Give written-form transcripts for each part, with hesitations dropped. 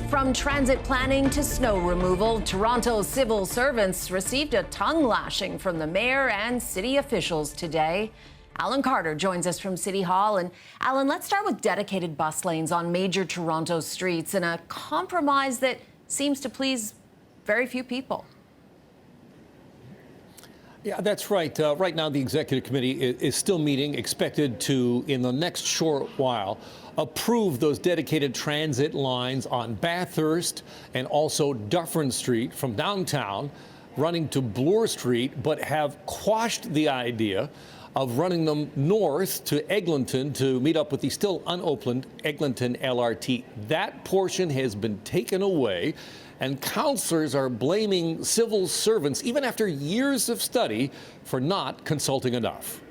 From transit planning to snow removal, Toronto civil servants received a tongue lashing from the mayor and city officials today. Alan Carter joins us from City Hall. And Alan, let's start with dedicated bus lanes on major Toronto streets and a compromise that seems to please very few people. Yeah, that's right. Right now, the executive committee is still meeting, expected to, in the next short while, approve those dedicated transit lines on Bathurst and also Dufferin Street from downtown running to Bloor Street, but have quashed the idea of running them north to Eglinton to meet up with the still unopened Eglinton LRT. That portion has been taken away, and councillors are blaming civil servants, even after years of study, for not consulting enough.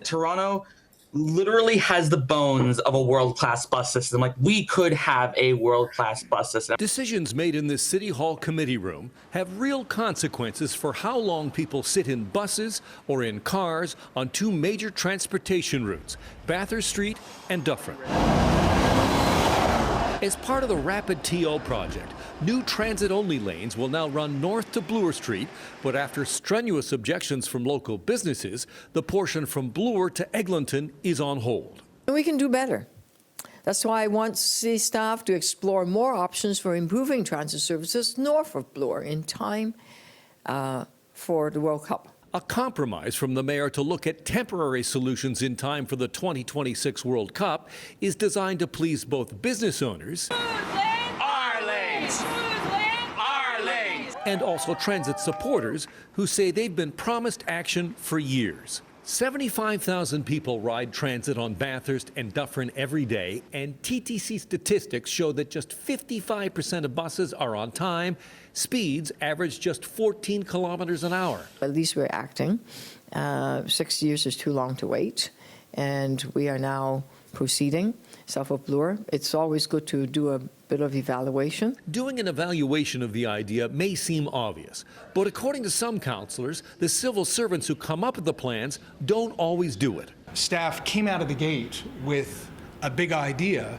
Toronto literally has the bones of a world-class bus system. Like, we could have a world-class bus system. Decisions made in this City Hall committee room have real consequences for how long people sit in buses or in cars on two major transportation routes, Bathurst Street and Dufferin. As part of the Rapid TO project, new transit-only lanes will now run north to Bloor Street, but after strenuous objections from local businesses, the portion from Bloor to Eglinton is on hold. We can do better. That's why I want city staff to explore more options for improving transit services north of Bloor in time for the World Cup. A compromise from the mayor to look at temporary solutions in time for the 2026 World Cup is designed to please both business owners Our lanes! Our lanes! and also transit supporters who say they've been promised action for years. 75,000 people ride transit on Bathurst and Dufferin every day, and TTC statistics show that just 55% of buses are on time. Speeds average just 14 kilometers an hour. At least we're acting. 6 years is too long to wait, and we are now proceeding south of Bloor. It's always good to do a bit of evaluation. Doing an evaluation of the idea may seem obvious, but according to some councillors, the civil servants who come up with the plans don't always do it. Staff came out of the gate with a big idea,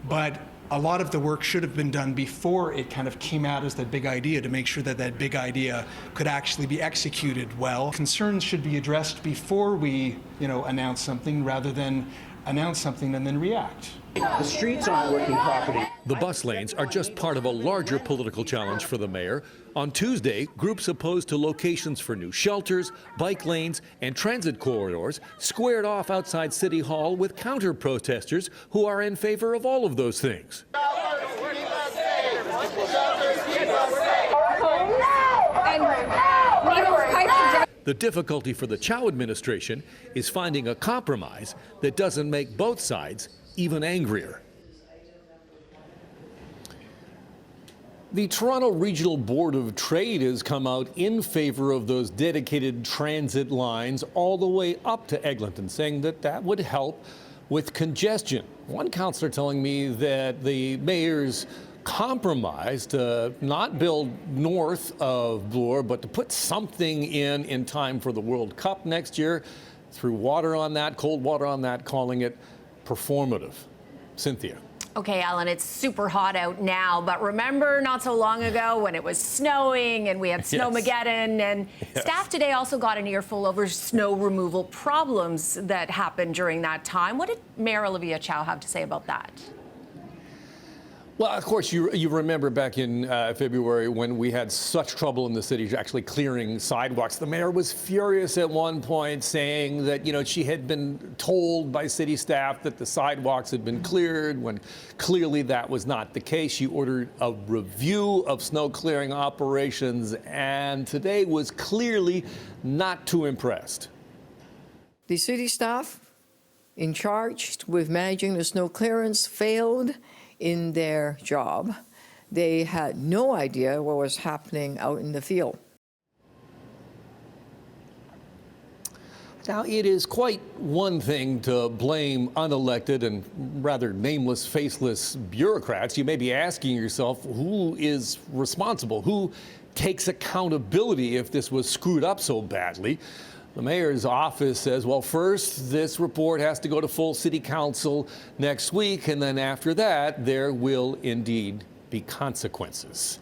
but a lot of the work should have been done before it kind of came out as that big idea to make sure that that big idea could actually be executed well. Concerns should be addressed before we, announce something rather than announce something and then react. The streets aren't working properly. The bus lanes are just part of a larger political challenge for the mayor. On Tuesday, groups opposed to locations for new shelters, bike lanes, and transit corridors squared off outside City Hall with counter-protesters who are in favor of all of those things. The difficulty for the Chow administration is finding a compromise that doesn't make both sides even angrier. The Toronto Regional Board of Trade has come out in favor of those dedicated transit lines all the way up to Eglinton, saying that that would help with congestion. One councillor telling me that the mayor's compromise to not build north of Bloor, but to put something in time for the World Cup next year, threw water on that, cold water on that, calling it performative. Cynthia. Okay, Alan, it's super hot out now, but remember not so long ago when it was snowing and we had Snowmageddon, and staff today also got an earful over snow removal problems that happened during that time. What did Mayor Olivia Chow have to say about that? Well, of course, you remember back in February when we had such trouble in the city actually clearing sidewalks. The mayor was furious at one point, saying that, she had been told by city staff that the sidewalks had been cleared, when clearly that was not the case. She ordered a review of snow clearing operations, and today was clearly not too impressed. The city staff in charge with managing the snow clearance failed in their job. They had no idea what was happening out in the field. Now, it is quite one thing to blame unelected and rather nameless, faceless bureaucrats. You may be asking yourself, who is responsible? Who takes accountability if this was screwed up so badly? The mayor's office says, well, first, this report has to go to full city council next week, and then after that, there will indeed be consequences.